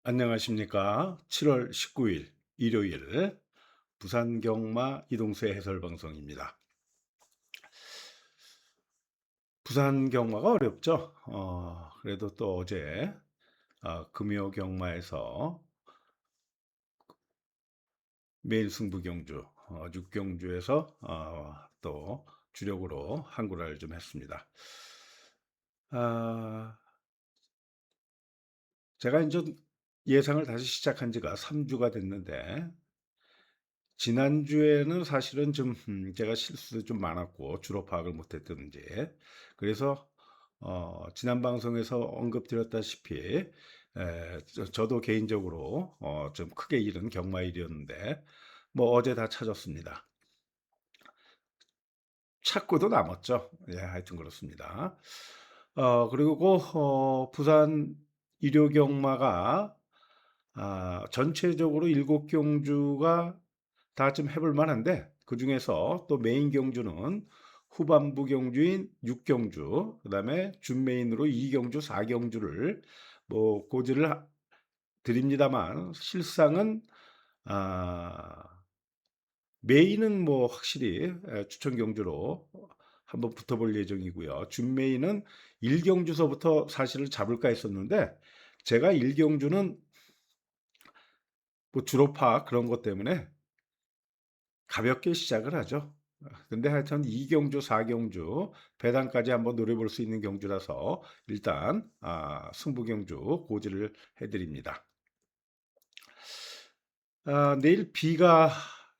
안녕하십니까. 7월 19일 일요일 부산경마 이동수의 해설 방송입니다. 부산경마가 어렵죠. 그래도 또 어제 금요경마에서 매일 승부 경주 6경주에서 또 주력으로 한구라를 좀 했습니다. 아, 제가 이제 예상을 다시 시작한 지가 3주가 됐는데 지난주에는 사실은 좀 제가 실수도 좀 많았고 주로 파악을 못했던지 그래서 지난 방송에서 언급드렸다시피 저도 개인적으로 좀 크게 잃은 경마일이었는데 뭐 어제 다 찾았습니다. 찾고도 남았죠. 예, 하여튼 그렇습니다. 그리고 부산 일요경마가 전체적으로 7경주가 다 좀 해볼 만한데 그 중에서 또 메인 경주는 후반부 경주인 6경주, 그다음에 준메인으로 2경주, 4경주를 뭐 고지를 드립니다만 실상은 아, 메인은 뭐 확실히 추천 경주로 한번 붙어볼 예정이고요. 준메인은 1경주서부터 사실을 잡을까 했었는데 제가 1경주는 뭐 주로파 그런 것 때문에 가볍게 시작을 하죠. 근데 하여튼 2경주, 4경주 배당까지 한번 노려볼 수 있는 경주라서 일단 승부경주 고지를 해드립니다. 내일 비가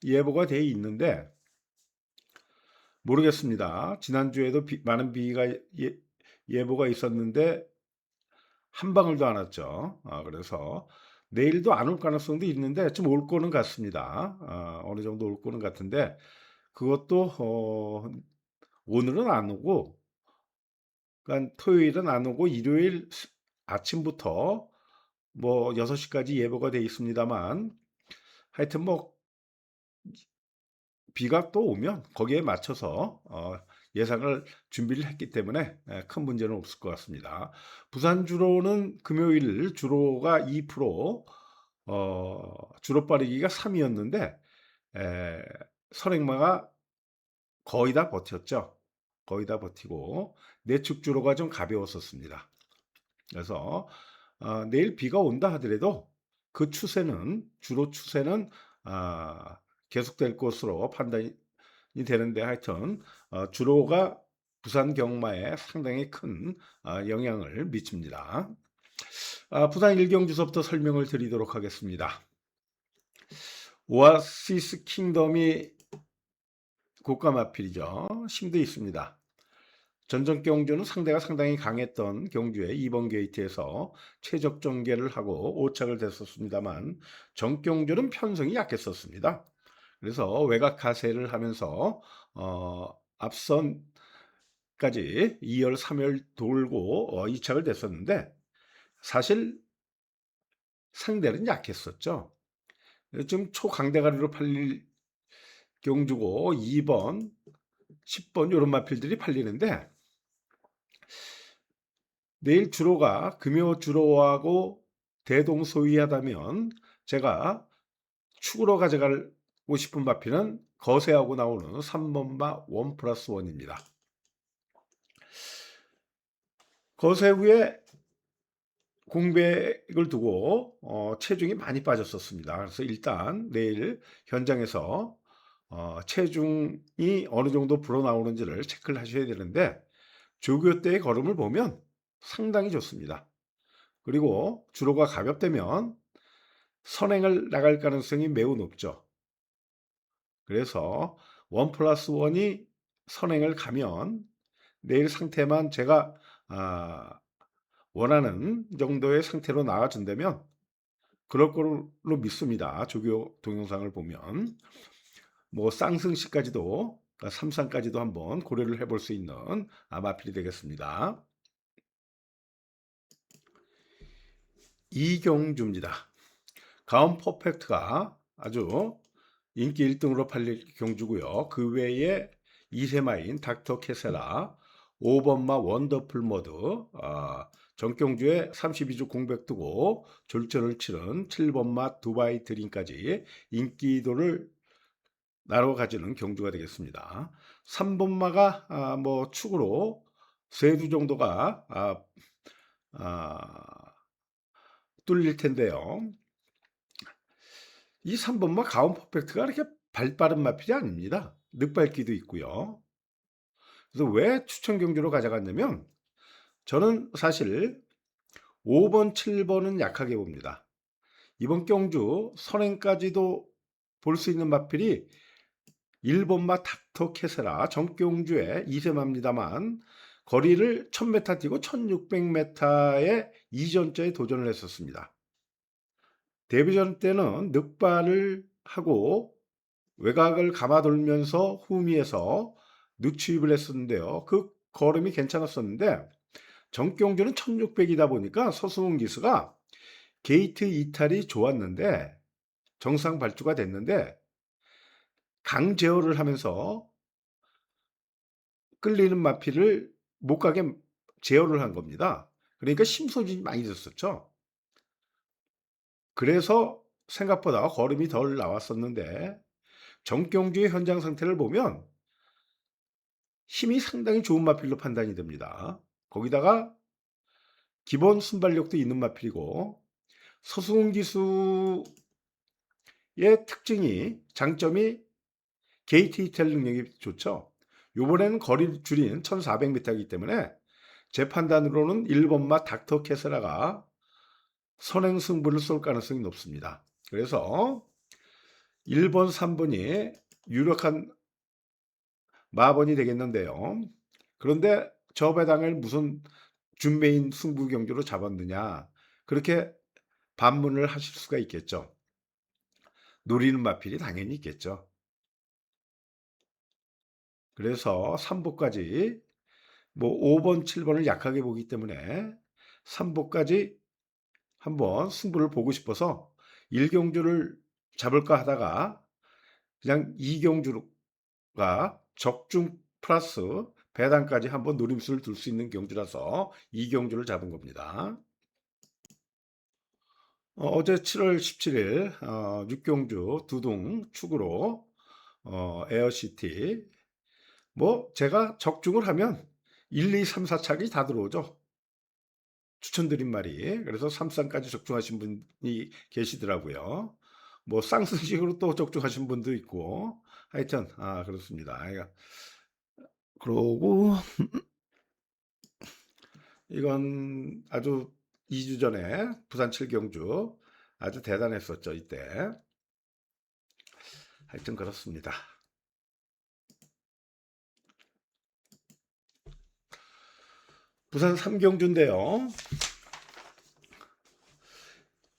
예보가 돼 있는데 모르겠습니다. 지난주에도 많은 비가 예보가 있었는데 한 방울도 안 왔죠. 그래서 내일도 안 올 가능성도 있는데 좀 올 거는 같습니다. 어느 정도 올 거는 같은데 그것도 오늘은 안 오고, 그러니까 토요일은 안 오고 일요일 아침부터 뭐 6시까지 예보가 돼 있습니다만 하여튼 뭐 비가 또 오면 거기에 맞춰서 예상을 준비를 했기 때문에 큰 문제는 없을 것 같습니다. 부산 주로는 금요일 주로가 2%, 주로 빠르기가 3이었는데 선행마가 거의 다 버텼죠. 거의 다 버티고 내축 주로가 좀 가벼웠었습니다. 그래서 내일 비가 온다 하더라도 그 추세는 주로 추세는 아, 계속될 것으로 판단이 되는데 하여튼 주로가 부산 경마에 상당히 큰 영향을 미칩니다. 부산 일경주서부터 설명을 드리도록 하겠습니다. 오아시스 킹덤이 고가마필이죠. 힘도 있습니다. 전전 경주는 상대가 상당히 강했던 경주에 2번 게이트에서 최적 전개를 하고 오착을 됐었습니다만 전 경주는 편성이 약했었습니다. 그래서 외곽 하세를 하면서 앞선까지 2열, 3열 돌고 2착을 됐었는데 사실 상대는 약했었죠. 좀 초강대가리로 팔릴 경주고 2번, 10번 이런 마필들이 팔리는데 내일 주로가 금요 주로하고 대동소이하다면 제가 축으로 가져가고 싶은 마필은 거세하고 나오는 3번마 1+1입니다. 거세 후에 공백을 두고 체중이 많이 빠졌었습니다. 그래서 일단 내일 현장에서 체중이 어느 정도 불어나오는지를 체크를 하셔야 되는데 조교 때의 걸음을 보면 상당히 좋습니다. 그리고 주로가 가볍다면 선행을 나갈 가능성이 매우 높죠. 그래서 1+1이 선행을 가면 내일 상태만 제가 원하는 정도의 상태로 나와준다면 그럴 걸로 믿습니다. 조교 동영상을 보면 뭐 쌍승시까지도 삼상까지도 한번 고려를 해볼 수 있는 마필이 되겠습니다. 이경주입니다. 가온 퍼펙트가 아주 인기 1등으로 팔릴 경주고요. 그 외에 2세마인 닥터 캐세라, 5번마 원더풀 모드, 정경주에 32주 공백 두고 졸전을 치른 7번마 두바이 드림까지 인기도를 나눠 가지는 경주가 되겠습니다. 3번마가 뭐 축으로 세 두 정도가 아, 뚫릴 텐데요. 이 3번마 가온 퍼펙트가 이렇게 발빠른 마필이 아닙니다. 늑발기도 있고요. 그래서 왜 추천 경주로 가져갔냐면 저는 사실 5번, 7번은 약하게 봅니다. 이번 경주 선행까지도 볼 수 있는 마필이 1번마 닥터 캐세라 정경주에 2세마입니다만 거리를 1000m 뛰고 1600m의 이전자에 도전을 했었습니다. 데뷔전 때는 늑발을 하고 외곽을 감아돌면서 후미에서 누추입을 했었는데요. 그 걸음이 괜찮았었는데 정경주는 1600이다 보니까 서승훈 기수가 게이트 이탈이 좋았는데 정상 발주가 됐는데 강 제어를 하면서 끌리는 마필을 못 가게 제어를 한 겁니다. 그러니까 심소진이 많이 됐었죠. 그래서 생각보다 걸음이 덜 나왔었는데 정경주의 현장 상태를 보면 힘이 상당히 좋은 마필로 판단이 됩니다. 거기다가 기본 순발력도 있는 마필이고 서승훈 기수의 장점이 게이트 이탈 능력이 좋죠. 요번에는 거리를 줄인 1400m이기 때문에 제 판단으로는 1번마 닥터 캐세라가 선행 승부를 쏠 가능성이 높습니다. 그래서 1번, 3번이 유력한 마번이 되겠는데요. 그런데 저 배당을 무슨 준메인 승부 경주로 잡았느냐, 그렇게 반문을 하실 수가 있겠죠. 노리는 마필이 당연히 있겠죠. 그래서 3보까지 뭐 5번, 7번을 약하게 보기 때문에 3보까지 한번 승부를 보고 싶어서 1경주를 잡을까 하다가 그냥 2경주가 적중 플러스 배당까지 한번 노림수를 둘 수 있는 경주라서 2경주를 잡은 겁니다. 어제 7월 17일 6경주 두둥 축으로 에어시티 뭐 제가 적중을 하면 1, 2, 3, 4착이 다 들어오죠. 추천드린 말이. 그래서 3쌍까지 적중하신 분이 계시더라고요. 뭐 쌍승식으로 또 적중하신 분도 있고 하여튼 그렇습니다. 그러고 이건 아주 2주 전에 부산 7경주 아주 대단했었죠 이때. 하여튼 그렇습니다. 부산 3경주인데요.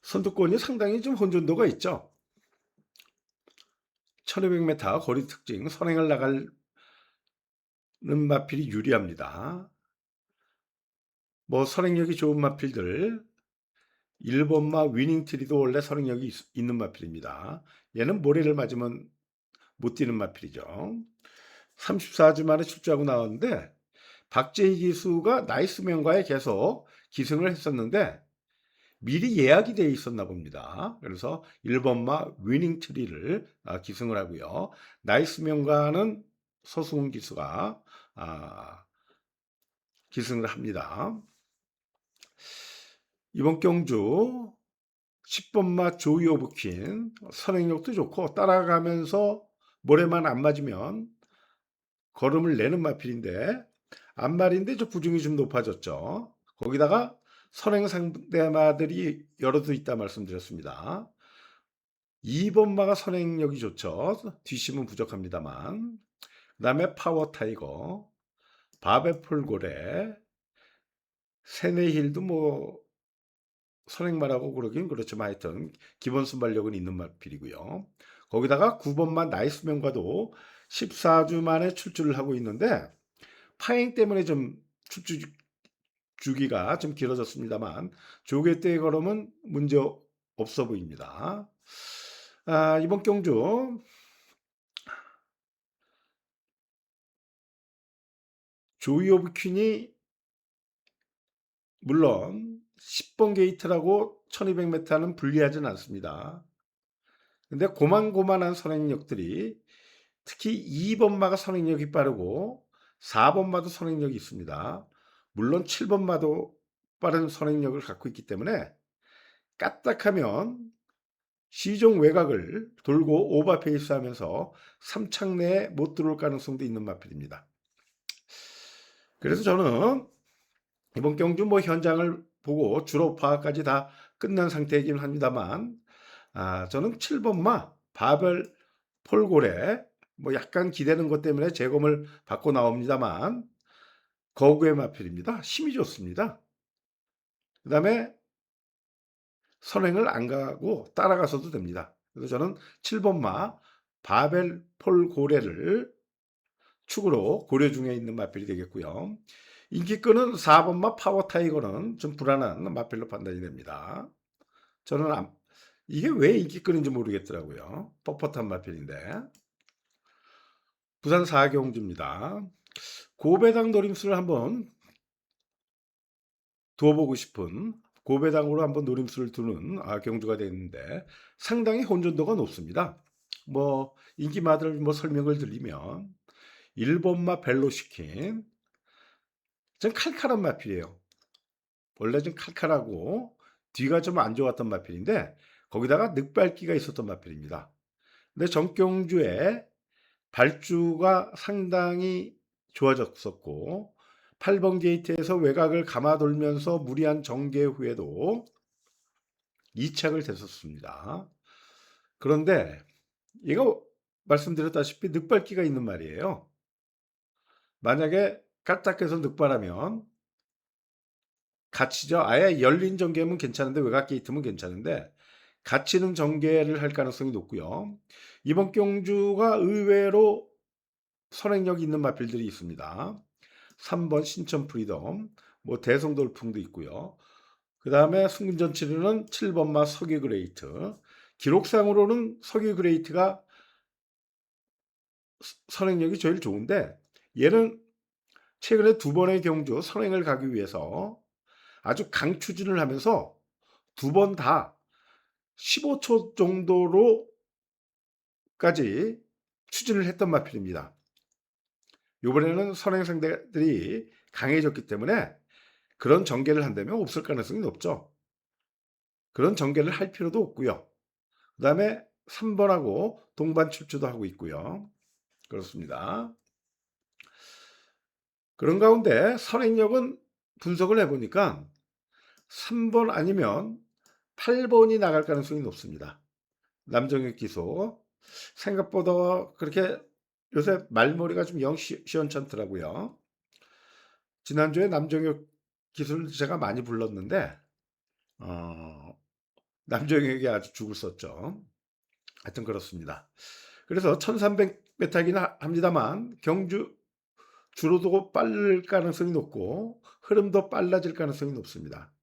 선두권이 상당히 좀 혼돈도가 있죠. 1500m 거리 특징 선행을 나가는 마필이 유리합니다. 뭐 선행력이 좋은 마필들 1번마 위닝트리도 원래 선행력이 있는 마필입니다. 얘는 모래를 맞으면 못 뛰는 마필이죠. 34주 만에 출주하고 나왔는데 박재희 기수가 나이스 명가에 계속 기승을 했었는데 미리 예약이 되어 있었나 봅니다. 그래서 1번마 위닝트리를 기승을 하고요. 나이스 명가는 서승훈 기수가 기승을 합니다. 이번 경주 10번마 조이 오브 퀸 선행력도 좋고 따라가면서 모래만 안 맞으면 걸음을 내는 마필인데 앞말인데 저 부중이 좀 높아졌죠. 거기다가 선행 상대마들이 여럿도 있다 말씀드렸습니다. 2번마가 선행력이 좋죠. 뒷심은 부족합니다만. 그 다음에 파워 타이거, 바베폴 고래, 세네힐도 뭐 선행말하고 그러긴 그렇지만 하여튼 기본 순발력은 있는 마필이고요. 거기다가 9번만 나이스 명과도 14주 만에 출주를 하고 있는데 파행 때문에 좀 출주 주기가 좀 길어졌습니다만 조개 때 걸음은 문제 없어 보입니다. 이번 경주 조이 오브 퀸이 물론 10번 게이트라고 1200m는 불리하진 않습니다. 근데 고만고만한 선행력들이 특히 2번마가 선행력이 빠르고 4번마도 선행력이 있습니다. 물론 7번마도 빠른 선행력을 갖고 있기 때문에 까딱하면 시종 외곽을 돌고 오버페이스 하면서 3창 내에 못 들어올 가능성도 있는 마필입니다. 그래서 저는 이번 경주 현장을 보고 주로 파악까지 다 끝난 상태이긴 합니다만, 저는 7번마 바벨 폴고래 약간 기대는 것 때문에 재검을 받고 나옵니다만 거구의 마필입니다. 힘이 좋습니다. 그 다음에 선행을 안 가고 따라가서도 됩니다. 그래서 저는 7번마 바벨 폴고래를 축으로 고려 중에 있는 마필이 되겠고요. 인기끈은 4번마 파워타이거는 좀 불안한 마필로 판단이 됩니다. 저는 이게 왜 인기끈인지 모르겠더라고요. 뻣뻣한 마필인데. 부산 4경주입니다. 고배당 노림수를 한번 두어보고 싶은 고배당으로 한번 노림수를 두는 경주가 되는데 상당히 혼전도가 높습니다. 인기마들 설명을 드리면 1번마 벨로시킨 좀 칼칼한 마필이에요. 원래 좀 칼칼하고 뒤가 좀 안 좋았던 마필인데 거기다가 늑발기가 있었던 마필입니다. 근데 정경주에 발주가 상당히 좋아졌었고 8번 게이트에서 외곽을 감아 돌면서 무리한 전개 후에도 2착을 됐었습니다. 그런데 얘가 말씀드렸다시피 늑발기가 있는 말이에요. 만약에 까딱해서 늑발하면 갇히죠. 아예 열린 전개면 괜찮은데 외곽 게이트면 괜찮은데 갇히는 전개를 할 가능성이 높고요. 이번 경주가 의외로 선행력이 있는 마필들이 있습니다. 3번 신천 프리덤, 대성돌풍도 있고요. 그 다음에 승금전치르는 7번마 석유 그레이트. 기록상으로는 석유 그레이트가 선행력이 제일 좋은데 얘는 최근에 2번의 경주 선행을 가기 위해서 아주 강추진을 하면서 2번 다 15초 정도로까지 추진을 했던 마필입니다. 이번에는 선행 상대들이 강해졌기 때문에 그런 전개를 한다면 없을 가능성이 높죠. 그런 전개를 할 필요도 없고요. 그 다음에 3번하고 동반 출주도 하고 있고요. 그렇습니다. 그런 가운데 선행력은 분석을 해보니까 3번 아니면 8번이 나갈 가능성이 높습니다. 남정혁 기소. 생각보다 그렇게 요새 말머리가 좀 영 시원찮더라고요. 지난주에 남정혁 기술을 제가 많이 불렀는데 남정혁이 아주 죽을 썼죠. 하여튼 그렇습니다. 그래서 1300m이긴 합니다만 경주 주로도 빠를 가능성이 높고 흐름도 빨라질 가능성이 높습니다.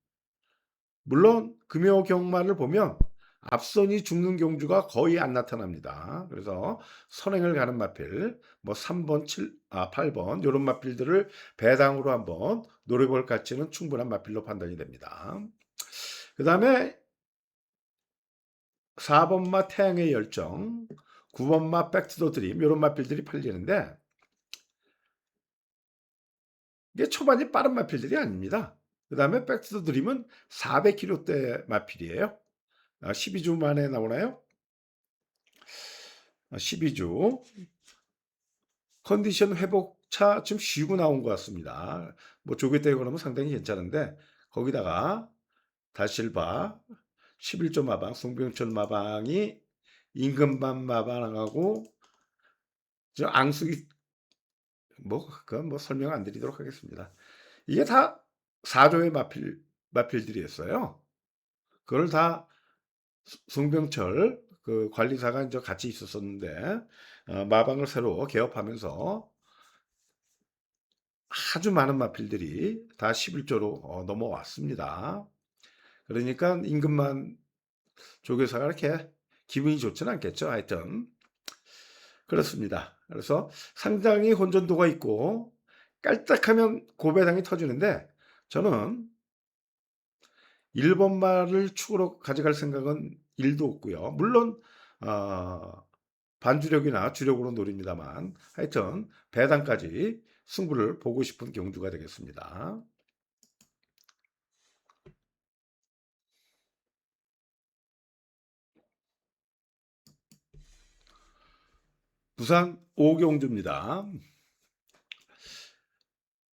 물론 금요 경마를 보면 앞선이 죽는 경주가 거의 안 나타납니다. 그래서 선행을 가는 마필 3번, 8번 이런 마필들을 배당으로 한번 노려볼 가치는 충분한 마필로 판단이 됩니다. 그 다음에 4번마 태양의 열정, 9번마 백투더 드림 이런 마필들이 팔리는데 이게 초반이 빠른 마필들이 아닙니다. 그 다음에 백투더 드림은 400km대 마필이에요. 12주 만에 나오나요? 12주. 컨디션 회복차 좀 쉬고 나온 것 같습니다. 조개 때 그러면 상당히 괜찮은데 거기다가 다실바 11조 마방, 송병철 마방이 임금반 마방하고 저 앙숙이 그건 설명 안 드리도록 하겠습니다. 이게 다 4조의 마필들이었어요. 그걸 다 송병철 그 관리사가 이제 같이 있었었는데 마방을 새로 개업하면서 아주 많은 마필들이 다 11조로 넘어왔습니다. 그러니까 임금만 조교사가 이렇게 기분이 좋지는 않겠죠. 하여튼 그렇습니다. 그래서 상당히 혼전도가 있고 깔딱하면 고배당이 터지는데 저는 1번 말을 축으로 가져갈 생각은 1도 없고요. 물론 반주력이나 주력으로 노립니다만 하여튼 배당까지 승부를 보고 싶은 경주가 되겠습니다. 부산 오경주입니다.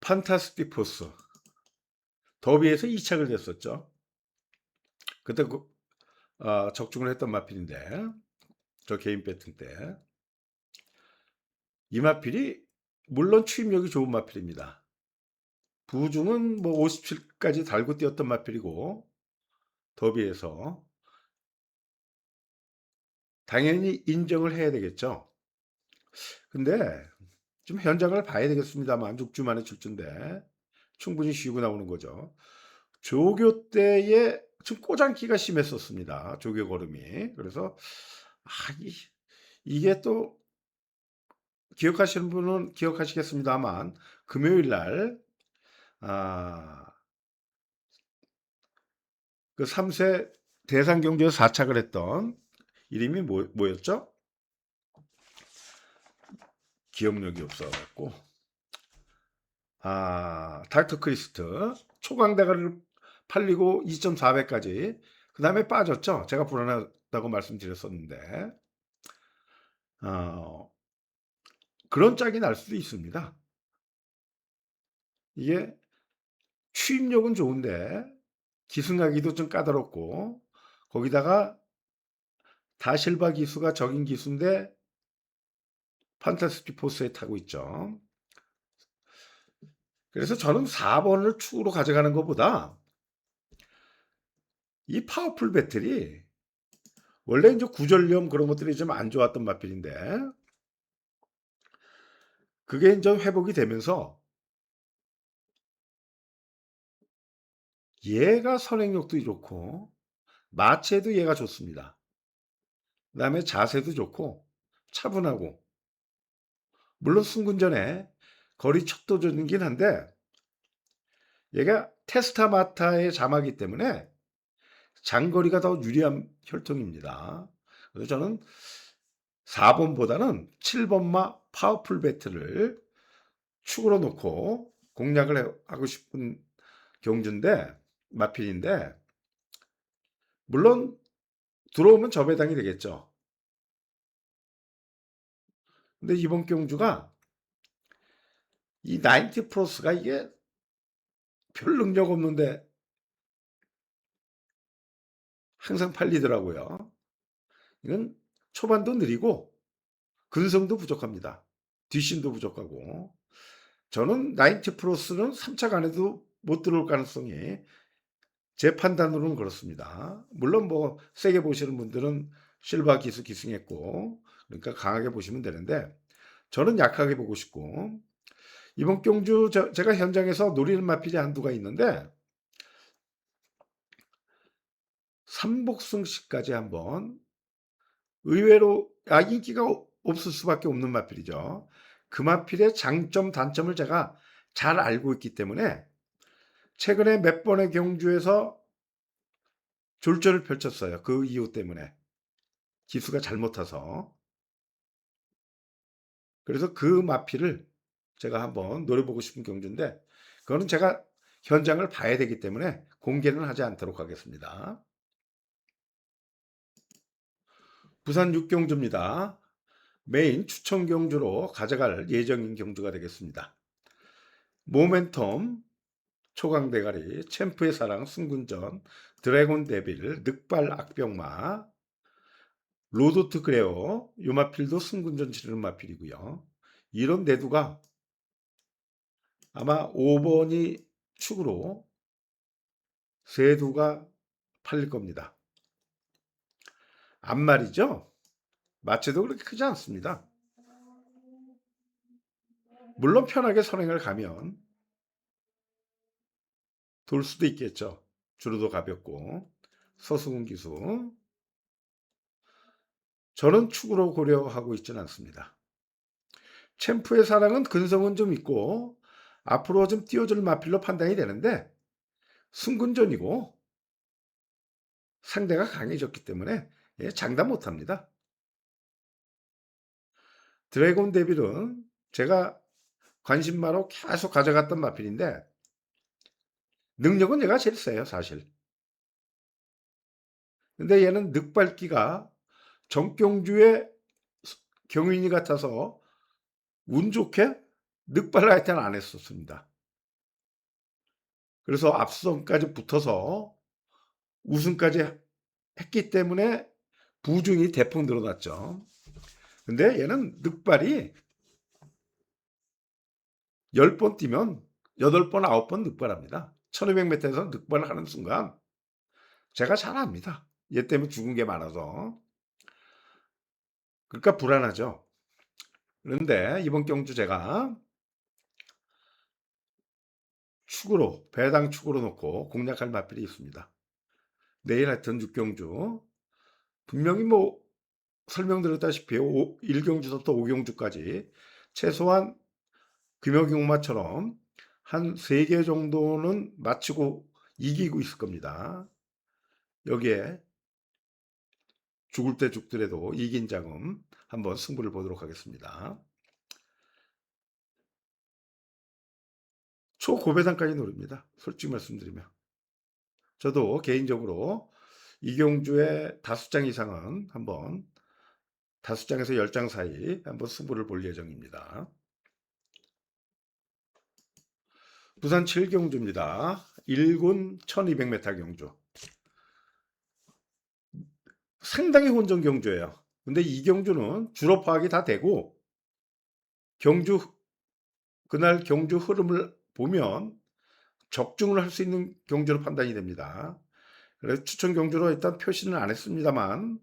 판타스틱 포스 더비에서 2착을 됐었죠. 그때 적중을 했던 마필인데 저 개인 배팅 때 이 마필이 물론 추임력이 좋은 마필입니다. 부중은 뭐 57까지 달고 뛰었던 마필이고 더비에서 당연히 인정을 해야 되겠죠. 근데 좀 현장을 봐야 되겠습니다만 6주 만에 출전인데 충분히 쉬고 나오는 거죠. 조교 때에 좀 꼬장기가 심했었습니다. 조교 걸음이. 그래서 아, 이게 또 기억하시는 분은 기억하시겠습니다만 금요일 날 아, 그 3세 대상경주에서 4착을 했던 이름이 뭐였죠? 기억력이 없어갖고 닥터 크리스트 초강대가를 팔리고 2.4배까지 그 다음에 빠졌죠. 제가 불안하다고 말씀드렸었는데 어, 그런 짝이 날 수도 있습니다. 이게 추임력은 좋은데 기승하기도 좀 까다롭고 거기다가 다실바 기수가 적인 기수인데 판타스틱 포스에 타고 있죠. 그래서 저는 4번을 축으로 가져가는 것보다 이 파워풀 배틀이 원래 이제 구전령 그런 것들이 좀 안 좋았던 마필인데 그게 이제 회복이 되면서 얘가 선행력도 좋고 마체도 얘가 좋습니다. 그다음에 자세도 좋고 차분하고 물론 승군전에 거리 척도전이긴 한데 얘가 테스타마타의 자마기 때문에 장거리가 더 유리한 혈통입니다. 그래서 저는 4번보다는 7번마 파워풀 배틀을 축으로 놓고 공략을 하고 싶은 경주인데 마필인데 물론 들어오면 저배당이 되겠죠. 근데 이번 경주가 이 나인티 프로스가 이게 별 능력 없는데 항상 팔리더라고요. 이건 초반도 느리고 근성도 부족합니다. 뒷심도 부족하고 저는 나인티 프로스는 3차 안에도 못 들어올 가능성이 제 판단으로는 그렇습니다. 물론 뭐 세게 보시는 분들은 실바 기수 기승했고 그러니까 강하게 보시면 되는데 저는 약하게 보고 싶고 이번 경주 제가 현장에서 노리는 마필이 한두가 있는데 삼복승씨까지 한번 의외로 인기가 없을 수밖에 없는 마필이죠. 그 마필의 장점 단점을 제가 잘 알고 있기 때문에 최근에 몇 번의 경주에서 졸전을 펼쳤어요. 그 이유 때문에 기수가 잘못 타서. 그래서 그 마필을 제가 한번 노려보고 싶은 경주인데 그거는 제가 현장을 봐야 되기 때문에 공개는 하지 않도록 하겠습니다. 부산 6경주입니다. 메인 추천 경주로 가져갈 예정인 경주가 되겠습니다. 모멘텀, 초강대가리, 챔프의 사랑, 승군전, 드래곤 데빌, 늑발 악병마, 로도트 그레오, 요 마필도 승군전 치르는 마필이고요. 이런 내두가 아마 5번이 축으로 세두가 팔릴 겁니다. 앞말이죠? 마체도 그렇게 크지 않습니다. 물론 편하게 선행을 가면 돌 수도 있겠죠. 주로도 가볍고 서수군 기수. 저는 축으로 고려하고 있지는 않습니다. 챔프의 사랑은 근성은 좀 있고 앞으로 좀 띄워줄 마필로 판단이 되는데 승군전이고 상대가 강해졌기 때문에 예, 장담 못합니다. 드래곤 데빌은 제가 관심마로 계속 가져갔던 마필인데 능력은 얘가 제일 세요, 사실. 근데 얘는 늑발기가 정경주의 경윈이 같아서 운 좋게 늑발라이트는 안 했었습니다. 그래서 앞선까지 붙어서 우승까지 했기 때문에 부중이 대폭 늘어났죠. 근데 얘는 늑발이 10번 뛰면 8번, 9번 늑발합니다. 1500m에서 늑발을 하는 순간 제가 잘 압니다. 얘 때문에 죽은 게 많아서. 그러니까 불안하죠. 그런데 이번 경주 제가 축으로, 배당 축으로 놓고 공략할 마필이 있습니다. 내일 하여튼 6경주. 분명히 뭐 설명드렸다시피 1경주부터 5경주까지 최소한 금요경마처럼 한 3개 정도는 마치고 이기고 있을 겁니다. 여기에 죽을 때 죽더라도 이긴 자금 한번 승부를 보도록 하겠습니다. 초고배당까지 노립니다. 솔직히 말씀드리면. 저도 개인적으로 이경주의 5장 이상은 한번 5장에서 10장 사이 한번 승부를 볼 예정입니다. 부산 7경주입니다. 1군 1200m 경주. 상당히 혼전 경주예요. 근데 이 경주는 주로 파악이 다 되고 경주 그날 경주 흐름을 보면 적중을 할 수 있는 경주로 판단이 됩니다. 그래서 추천 경주로 일단 표시는 안 했습니다만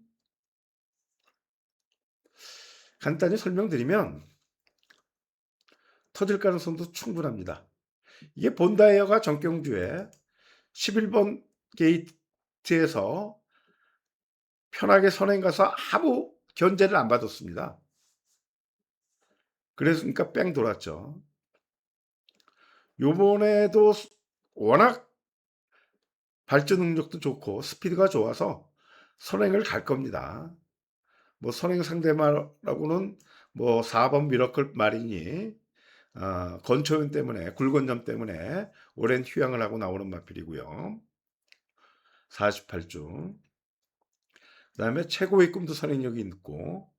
간단히 설명드리면 터질 가능성도 충분합니다. 이게 본다이어가 전경주에 11번 게이트에서 편하게 선행 가서 아무 견제를 안 받았습니다. 그러니까 뺑 돌았죠. 요번에도 워낙 발전 능력도 좋고 스피드가 좋아서 선행을 갈 겁니다. 뭐 선행 상대마라고는 뭐 4번 미러클 마린이 건초연 때문에 굴건점 때문에 오랜 휴양을 하고 나오는 마필이고요. 48주. 그다음에 최고의 꿈도 선행력이 있고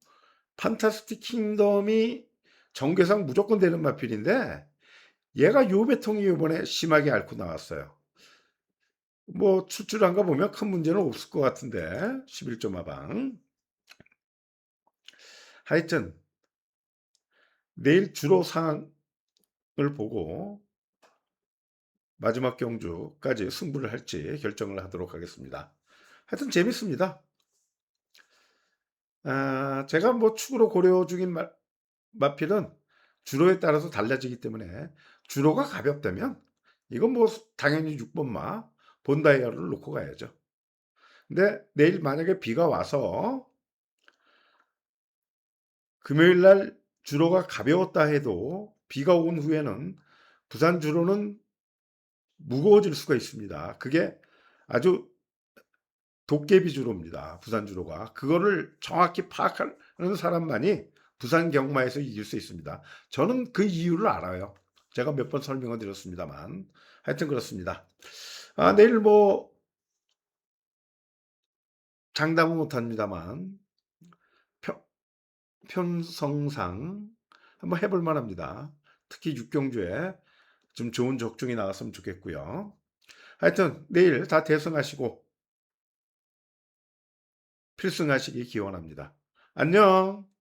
판타스틱 킹덤이 정계상 무조건 되는 마필인데 얘가 요배통이 이번에 심하게 앓고 나왔어요. 뭐 출출한 거 보면 큰 문제는 없을 것 같은데 11조 마방. 하여튼 내일 주로 상황을 보고 마지막 경주까지 승부를 할지 결정을 하도록 하겠습니다. 하여튼 재밌습니다. 제가 뭐 축으로 고려 중인 마필은 주로에 따라서 달라지기 때문에 주로가 가볍다면 이건 뭐 당연히 6번마 본다이아를 놓고 가야죠. 근데 내일 만약에 비가 와서 금요일 날 주로가 가벼웠다 해도 비가 온 후에는 부산 주로는 무거워질 수가 있습니다. 그게 아주 도깨비 주로입니다. 부산 주로가. 그거를 정확히 파악하는 사람만이 부산 경마에서 이길 수 있습니다. 저는 그 이유를 알아요. 제가 몇 번 설명을 드렸습니다만. 하여튼 그렇습니다. 내일 뭐 장담은 못합니다만 편성상 한번 해볼 만합니다. 특히 육경주에 좀 좋은 적중이 나왔으면 좋겠고요. 하여튼 내일 다 대승하시고 필승하시기 기원합니다. 안녕.